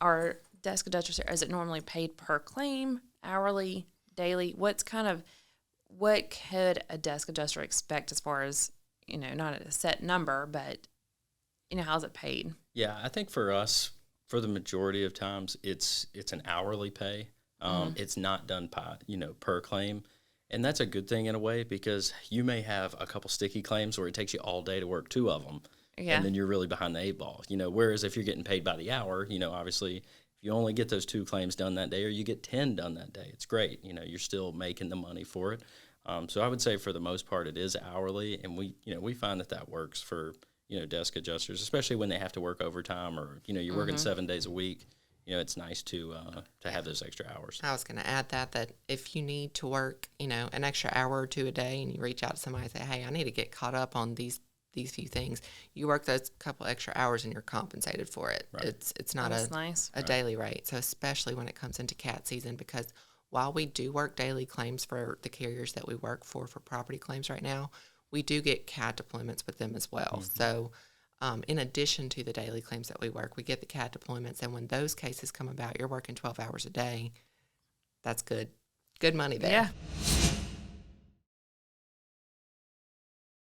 Our desk adjusters, is it normally paid per claim, hourly, daily? What could a desk adjuster expect as far as, not a set number, but, how's it paid? Yeah, I think for us, for the majority of times, it's an hourly pay. It's not done by, per claim. And that's a good thing in a way, because you may have a couple sticky claims where it takes you all day to work two of them. Yeah. And then you're really behind the eight ball. Whereas if you're getting paid by the hour, obviously, if you only get those 2 claims done that day, or you get 10 done that day, it's great. You're still making the money for it. So I would say for the most part, it is hourly, and we find that works for, desk adjusters, especially when they have to work overtime, or, you're working 7 days a week. It's nice to have those extra hours. I was going to add that if you need to work, an extra hour or two a day, and you reach out to somebody and say, hey, I need to get caught up on these few things, you work those couple extra hours and you're compensated for it. Right. It's not a daily rate. So especially when it comes into cat season, because while we do work daily claims for the carriers that we work for property claims right now, we do get cat deployments with them as well. Mm-hmm. So in addition to the daily claims that we work, we get the cat deployments, and when those cases come about, you're working 12 hours a day. That's good money there. Yeah.